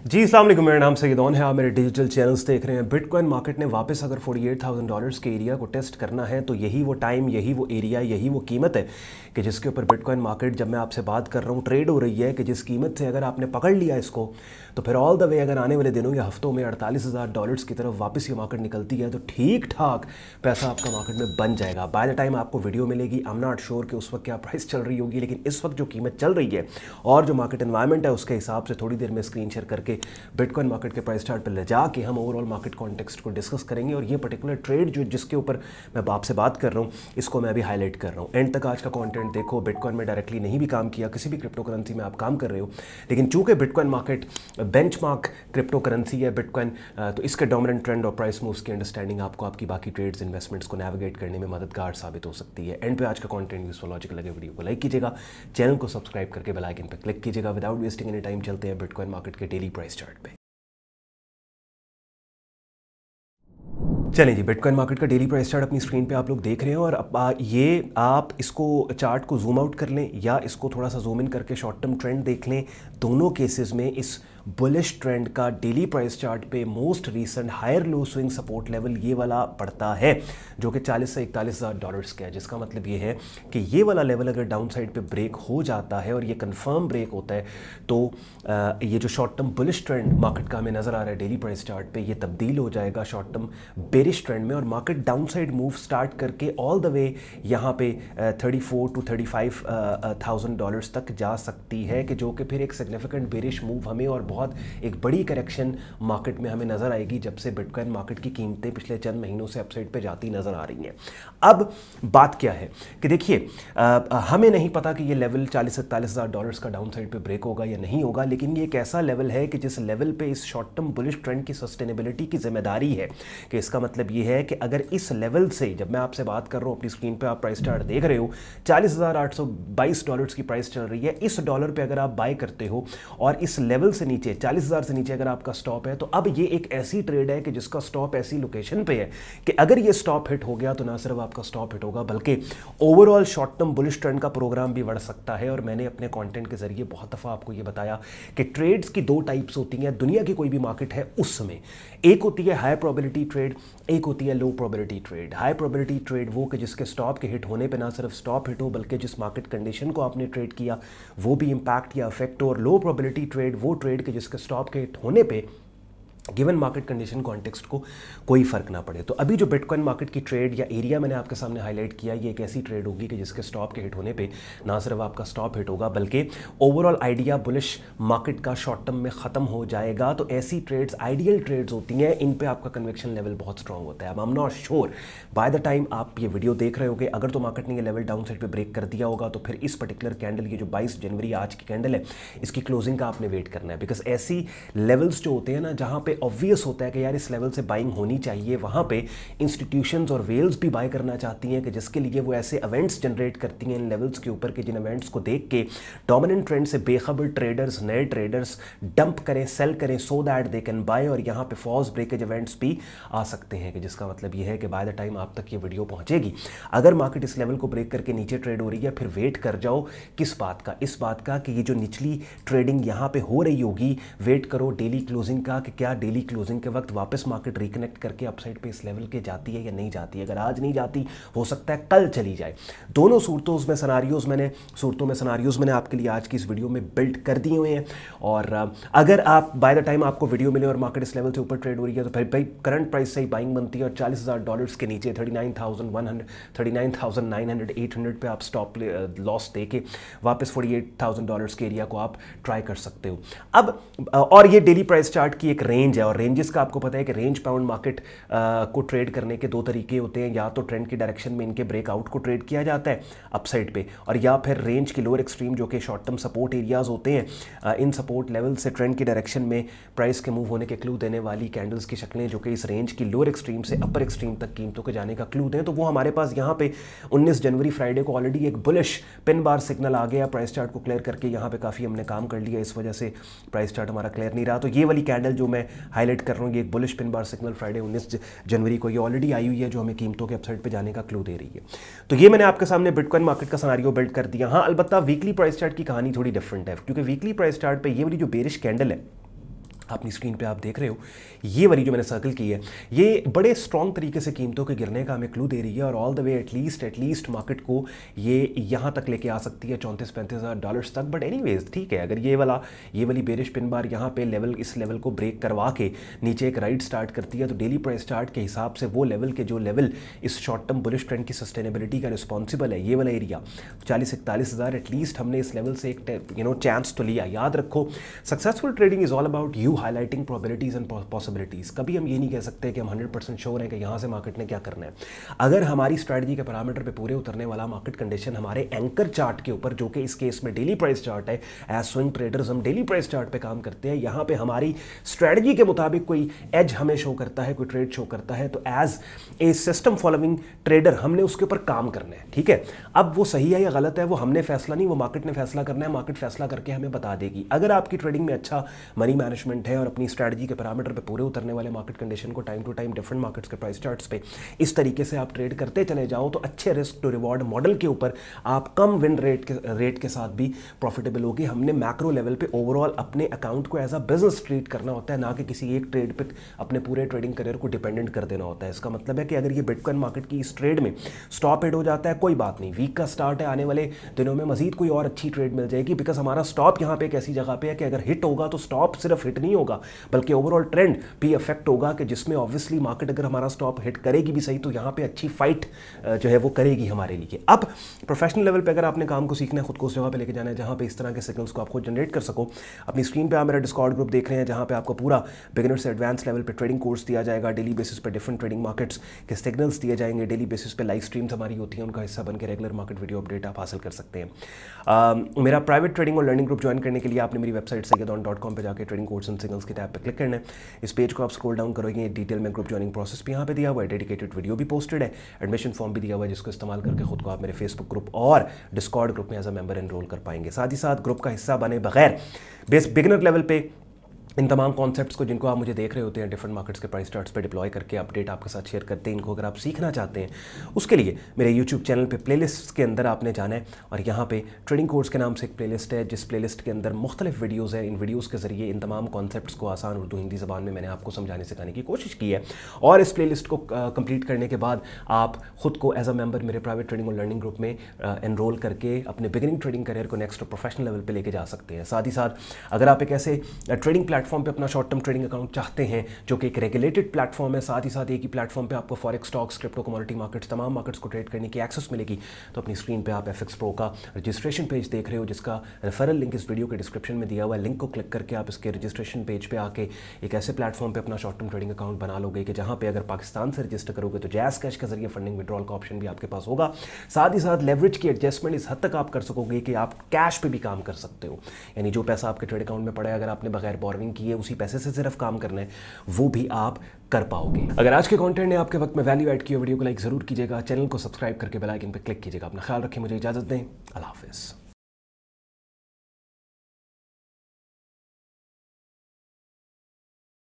जी अस्सलाम वालेकुम, मेरा नाम सैयदौन है। आप मेरे डिजिटल चैनल्स देख रहे हैं। बिटकॉइन मार्केट ने वापस अगर $48,000 के एरिया को टेस्ट करना है तो यही वो टाइम, यही वो एरिया, यही वो कीमत है कि जिसके ऊपर बिटकॉइन मार्केट, जब मैं आपसे बात कर रहा हूँ, ट्रेड हो रही है। कि जिस कीमत से अगर आपने पकड़ लिया इसको तो फिर ऑल द वे अगर आने वाले दिनों या हफ्तों में $48,000 की तरफ वापस ये मार्केट निकलती है तो ठीक ठाक पैसा आपका मार्केट में बन जाएगा। बाय द टाइम आपको वीडियो मिलेगी, आई एम नॉट श्योर कि उस वक्त क्या प्राइस चल रही होगी, लेकिन इस वक्त जो कीमत चल रही है और जो मार्केट एनवायरनमेंट है उसके हिसाब से थोड़ी देर में स्क्रीन शेयर करके बिटकॉइन मार्केट के प्राइस चार्ट पर ले जाके हम ओवरऑल मार्केट कॉन्टेक्स्ट को डिस्कस करेंगे। और ये पर्टिकुलर ट्रेड जो जिसके ऊपर मैं आपसे बात कर रहा हूँ इसको मैं अभी हाईलाइट कर रहा हूँ। एंड तक आज का कंटेंट देखो। बिटकॉइन में डायरेक्टली नहीं भी काम किया, किसी भी क्रिप्टो करेंसी में आप काम कर रहे हो, लेकिन चूंकि bitcoin market benchmark crypto currency है बिटकॉइन, तो इसके डोमिनेंट ट्रेंड और प्राइस मूव्स की अंडरस्टैंडिंग आपको आपकी बाकी ट्रेड्स इन्वेस्टमेंट्स को नेविगेट करने में मददगार साबित हो सकती है। एंड पे आज का कंटेंट यूजफुल लॉजिकल लगे वीडियो को लाइक कीजिएगा, चैनल को सब्सक्राइब करके बेल आइकन पर क्लिक कीजिएगा। विदाउट वेस्टिंग एनी टाइम चलते हैं बिटकॉइन मार्केट के डेली प्राइस चार्ट पे। चलें जी, बिटकॉइन मार्केट का डेली प्राइस चार्ट अपनी स्क्रीन पे आप लोग देख रहे हैं। और ये आप इसको चार्ट को जूम आउट कर लें या इसको थोड़ा सा जूम इन करके शॉर्ट टर्म ट्रेंड देख लें। दोनों केसेस में इस बुलिश ट्रेंड का डेली प्राइस चार्ट पे most recent higher low swing support level ये वाला पड़ता है जो कि $40,000 से $41,000 का है। जिसका मतलब ये है कि ये वाला लेवल अगर डाउन साइड पे ब्रेक हो जाता है और ये कंफर्म ब्रेक होता है तो ये जो short term bullish trend market का हमें नज़र आ रहा है डेली प्राइस चार्ट पे, ये तब्दील हो जाएगा शॉर्ट टर्म बेरिश ट्रेंड में और market down side move start करके ऑल द वे यहाँ पे $34,000 to $35,000 तक जा सकती है, कि जो कि फिर एक सिग्निफिकेंट बेरिश मूव हमें और बहुत एक बड़ी करेक्शन मार्केट में हमें नजर आएगी जब से बिटकॉइन मार्केट की कीमतें पिछले चंद महीनों से अपसाइड पे जाती नजर आ रही हैं। अब बात क्या है कि देखिए, हमें नहीं पता कि ये लेवल $40,000 से $41,000 का डाउन साइड पे ब्रेक होगा या नहीं होगा, लेकिन ये एक ऐसा लेवल है कि जिस लेवल पे इस शॉर्ट टर्म बुलिश ट्रेंड की सस्टेनेबिलिटी की जिम्मेदारी है। कि इसका मतलब ये है कि अगर इस लेवल से, जब मैं आपसे बात कर रहा हूँ, अपनी स्क्रीन पे आप प्राइस चार्ट देख रहे हो, $40,822 की प्राइस चल रही है। इस डॉलर पे अगर आप बाय करते हो और इस लेवल से नीचे 40,000 से नीचे अगर आपका स्टॉप है, तो अब ये एक ऐसी ट्रेड है कि जिसका स्टॉप ऐसी लोकेशन पे है कि अगर ये स्टॉप हिट हो गया तो ना सिर्फ आपका स्टॉप हिट होगा बल्कि overall short term bullish trend का प्रोग्राम भी बढ़ सकता है। और मैंने अपने कंटेंट के जरिए बहुत दफ़ा आपको ये बताया कि ट्रेड्स की दो टाइप्स होती हैं दुनिया की कोई भी मार्केट है उसमें। एक होती है हाई प्रोबेबिलिटी ट्रेड, एक होती है लो probability trade. High probability trade वो कि जिसके स्टॉप के हिट होने पे ना सिर्फ स्टॉप हिट हो बल्कि जिस मार्केट कंडीशन को आपने ट्रेड किया वो भी इंपैक्ट या अफेक्ट हो। और लो प्रोबेबिलिटी ट्रेड वो ट्रेड के जिसके स्टॉप के हिट होने पे गिवन मार्केट कंडीशन कॉन्टेक्स्ट को कोई फर्क ना पड़े। तो अभी जो बिटकॉइन मार्केट की ट्रेड या एरिया मैंने आपके सामने हाईलाइट किया, ये एक ऐसी ट्रेड होगी कि जिसके स्टॉप के हिट होने पे ना सिर्फ आपका स्टॉप हिट होगा बल्कि ओवरऑल आइडिया बुलिश मार्केट का शॉर्ट टर्म में ख़त्म हो जाएगा। तो ऐसी ट्रेड्स आइडियल ट्रेड्स होती हैं, इन पे आपका कन्विक्शन लेवल बहुत स्ट्रॉन्ग होता है। अब I am not sure by the time आप ये वीडियो देख रहे होगे, अगर तो मार्केट ने ये लेवल डाउन साइड पर ब्रेक कर दिया होगा तो फिर इस पर्टिकुलर कैंडल, ये जो 22 जनवरी आज की कैंडल है, इसकी क्लोजिंग का आपने वेट करना है। बिकॉज ऐसी लेवल्स जो होते हैं ना जहाँ पे ऑब्वियस होता है यार इस लेवल से बाइंग होनी चाहिए, वहां पे इंस्टीट्यूशंस और वेल्स भी बाय करना चाहती हैं कि जिसके लिए वो ऐसे इवेंट्स जनरेट करती हैं इन लेवल्स के ऊपर कि जिन इवेंट्स को देख के डोमिनेंट ट्रेंड से बेखबर ट्रेडर्स, नए ट्रेडर्स डंप करें, सेल करें so that they can buy. और यहाँ पे फॉल्स ब्रेकेज इवेंट्स भी आ सकते हैं कि जिसका मतलब ये है कि बाय द टाइम आप तक ये वीडियो पहुंचेगी अगर मार्केट इस लेवल को ब्रेक करके नीचे ट्रेड हो रही है, फिर वेट कर जाओ किस बात का, इस बात का कि ये जो निचली ट्रेडिंग यहाँ पे हो रही होगी, वेट करो डेली क्लोजिंग का कि क्या डेली क्लोजिंग के वक्त वापस मार्केट रिकनेक्ट करके अपसाइड पे इस लेवल के जाती है या नहीं जाती है। अगर आज नहीं जाती हो सकता है कल चली जाए। दोनों सूरतों में सिनारियोज मैंने आपके लिए आज की इस वीडियो में बिल्ड कर दिए हुए हैं। और अगर आप बाय द टाइम आपको वीडियो मिले और मार्केट इस लेवल से ऊपर ट्रेड हो रही है तो फिर भाई करंट प्राइस से ही बाइंग बनती है और $40,000 के नीचे 39,100 39,900 800 पे आप स्टॉप लॉस दे के वापस $48,000 के एरिया को आप ट्राई कर सकते हो। अब और ये डेली प्राइस चार्ट की एक रेंज है और रेंजेस का आपको पता है कि रेंज बाउंड मार्केट को ट्रेड करने के दो तरीके होते हैं। या तो ट्रेंड की डायरेक्शन में इनके ब्रेकआउट को ट्रेड किया जाता है अपसाइड पे, और या फिर रेंज की लोअर एक्सट्रीम जो कि शॉर्ट टर्म सपोर्ट एरियाज होते हैं, इन सपोर्ट लेवल से ट्रेंड की डायरेक्शन में प्राइस के मूव होने के क्लू देने वाली कैंडल्स की शक्लें जो कि इस रेंज की लोअर एक्सट्रीम से अपर एक्सट्रीम तक कीमतों के जाने का क्लू दें। तो वो हमारे पास यहाँ पे 19 जनवरी फ्राइडे को ऑलरेडी एक बुलिश पिन बार सिग्नल आ गया प्राइस चार्ट को क्लियर करके। यहाँ पे काफ़ी हमने काम कर लिया, इस वजह से प्राइस चार्ट हमारा क्लियर नहीं रहा। तो ये वाली कैंडल जो मैं हाईलाइट कर रहा हूँ, ये एक bullish pin bar signal Friday 19 जनवरी को ये ऑलरेडी आई हुई है जो हमें कीमतों के अपसाइड पे जाने का क्लू दे रही है। तो ये मैंने आपके सामने बिटकॉइन मार्केट का सिनेरियो बिल्ड कर दिया। हाँ, अलबत्ता वीकली प्राइस चार्ट की कहानी थोड़ी डिफरेंट है, क्योंकि वीकली प्राइस चार्ट पे ये वाली जो बेरिश कैंडल है अपनी स्क्रीन पे आप देख रहे हो, ये वाली जो मैंने सर्कल की है, ये बड़े स्ट्रॉन्ग तरीके से कीमतों के गिरने का हमें क्लू दे रही है और all the way at least market को ये यहाँ तक लेके आ सकती है 34-35 हज़ार डॉलर्स तक। बट एनीवेज ठीक है, अगर ये वाली बेरिश पिन बार यहाँ पे इस लेवल को ब्रेक करवा के नीचे एक राइड स्टार्ट करती है, तो डेली प्राइस चार्ट के हिसाब से वो लेवल के जो लेवल इस शॉर्ट टर्म बुलिश ट्रेंड की सस्टेनेबिलिटी का रिस्पॉन्सिबल है, ये वाला एरिया 40-41 हज़ार, एटलीस्ट हमने इस लेवल से एक चांस तो लिया। याद रखो, successful trading is all about you highlighting probabilities and possibilities. कभी हम ये नहीं कह सकते कि हम 100% श्योर हैं कि यहाँ से मार्केट ने क्या करना है। अगर हमारी स्ट्रैटेजी के पैरामीटर पे पूरे उतरने वाला मार्केट कंडीशन हमारे एंकर चार्ट के ऊपर, जो कि इस केस में डेली प्राइस चार्ट है, एज स्विंग ट्रेडर्स हम डेली प्राइस चार्ट पे काम करते हैं, यहाँ पे हमारी स्ट्रैटेजी के मुताबिक कोई एज हमें शो करता है, कोई ट्रेड शो करता है, तो as a system following trader हमने उसके ऊपर काम करना है। ठीक है, अब वो सही है या गलत है वो हमने फैसला नहीं, वो मार्केट ने फैसला करना है। मार्केट फैसला करके हमें बता देगी। अगर आपकी ट्रेडिंग में अच्छा मनी मैनेजमेंट है और अपनी स्ट्रैटेजी के पैरामीटर पे पूरे उतरने वाले मार्केट कंडीशन को time to time different markets के प्राइस चार्ट्स पे इस तरीके से आप ट्रेड करते चले जाओ, तो अच्छे रिस्क टू रिवॉर्ड मॉडल के ऊपर आप कम विन रेट के साथ भी प्रॉफिटेबल होगी। हमने मैक्रो लेवल पे ओवरऑल अपने अकाउंट को एज अ बिजनेस ट्रीट करना होता है, ना कि किसी एक ट्रेड पे अपने पूरे ट्रेडिंग करियर को डिपेंडेंट कर देना होता है। इसका मतलब है कि अगर ये बिटकॉइन मार्केट की इस ट्रेड में स्टॉप हिट हो जाता है, कोई बात नहीं, वीक का स्टार्ट है, आने वाले दिनों में मजीद कोई और अच्छी ट्रेड मिल जाएगी, बिकॉज हमारा स्टॉप यहाँ पे एक ऐसी जगह पे है कि अगर हिट होगा तो स्टॉप सिर्फ हिट नहीं होगा बल्कि ओवरऑल ट्रेंड भी अफेक्ट होगा, कि जिसमें ऑब्वियसली मार्केट अगर हमारा स्टॉप हिट करेगी भी सही, तो यहाँ पे अच्छी फाइट जो है वो करेगी हमारे लिए। अब प्रोफेशनल लेवल पे अगर आपने काम को सीखना है, खुद को उस जगह पे लेके जाना है जहाँ पे इस तरह के सिग्नल्स को आप खुद जनरेट कर सको, अपनी स्क्रीन पे आप मेरा डिस्कॉर्ड ग्रुप देख रहे हैं, जहाँ पे आपको पूरा बिगिनर से एडवांस लेवल पे ट्रेडिंग कोर्स दिया जाएगा। डेली बेसिस पे डिफरेंट ट्रेडिंग मार्केट्स के सिग्नल्स दिए जाएंगे, डेली बेसिस पे लाइव स्ट्रीम्स हमारी होती हैं, उनका हिस्सा बन के रेगुलर मार्केट वीडियो अपडेट आप हासिल कर सकते हैं। मेरा प्राइवेट ट्रेडिंग और लर्निंग ग्रुप ज्वाइन करने के लिए आपने मेरी वेबसाइट sayyadon.com पे जाकर ट्रेडिंग कोर्स एंड सिग्नल्स के टैब पे क्लिक करना है। इस पेज को आप स्क्रॉल डाउन करोगे, डिटेल में ग्रुप ज्वाइनिंग प्रोसेस भी यहाँ पे दिया हुआ है, डेडिकेटेड वीडियो भी पोस्टेड है, एडमिशन फॉर्म भी दिया हुआ है, जिसको इस्तेमाल करके खुद को आप मेरे फेसबुक ग्रुप और डिस्कॉर्ड ग्रुप में एज अ मेंबर एनरोल कर पाएंगे। साथ ही साथ ग्रुप का हिस्सा बने बगैर बिगिनर लेवल पे इन तमाम कॉन्सेप्ट्स को जिनको आप मुझे देख रहे होते हैं डिफरेंट मार्केट्स के प्राइस चार्ट्स पे डिप्लॉय करके अपडेट आपके साथ शेयर करते हैं, इनको अगर आप सीखना चाहते हैं, उसके लिए मेरे यूट्यूब चैनल पे प्लेलिस्ट के अंदर आपने जाना है और यहाँ पे ट्रेडिंग कोर्स के नाम से एक प्लेलिस्ट है, जिस प्लेलिस्ट के अंदर मुख्तलिफ वीडियोज़ हैं। इन वीडियोज़ के ज़रिए इन तमाम कॉन्सेप्ट्स को आसान उर्दू हिंदी ज़बान में मैंने आपको समझाने सिखाने की कोशिश की है, और इस प्लेलिस्ट को कंप्लीट करने के बाद आप खुद को एज अ मेंबर मेरे प्राइवेट ट्रेडिंग और लर्निंग ग्रुप में एनरोल करके अपने बिगिनिंग ट्रेडिंग करियर को नेक्स्ट प्रोफेशनल लेवल पर लेके जा सकते हैं। साथ ही साथ अगर आप एक ऐसे ट्रेडिंग प्लेटफॉर्म पर अपना शॉर्ट टर्म ट्रेडिंग अकाउंट चाहते हैं जो कि एक रेगुलेटेड प्लेटफॉर्म है, साथ ही साथ एक ही प्लेटफॉर्म पे आपको forex, stocks, crypto, commodity markets, तमाम मार्केट्स को ट्रेड करने की एक्सेस मिलेगी, तो अपनी स्क्रीन पे आप FX Pro का रजिस्ट्रेशन पेज देख रहे हो, जिसका रेफरल लिंक इस वीडियो के डिस्क्रिप्शन में दिया हुआ है। लिंक को क्लिक करके आप इसके रजिस्ट्रेशन पेज पे आके एक ऐसे प्लेटफॉर्म पे अपना शॉर्ट टर्म ट्रेडिंग अकाउंट बना लोगे कि जहाँ पे अगर पाकिस्तान से रजिस्टर करोगे तो जैज़ कैश के जरिए फंडिंग विड्रॉल का ऑप्शन भी आपके पास होगा। साथ ही साथ लेवरेज की एडजस्टमेंट इस हद तक आप कर सकोगे कि आप कैश पे भी काम कर सकते हो, यानी जो पैसा आपके ट्रेड अकाउंट में पड़ा है, अगर आपने बगैर बोरोइंग किए उसी पैसे से सिर्फ काम करना है, वो भी आप कर पाओगे। अगर आज के कंटेंट ने आपके वक्त में वैल्यू ऐड किया, वीडियो को लाइक जरूर कीजिएगा, चैनल को सब्सक्राइब करके बेल आइकन पर क्लिक कीजिएगा। अपना ख्याल रखें, मुझे इजाजत दें, अल्लाह हाफिज़।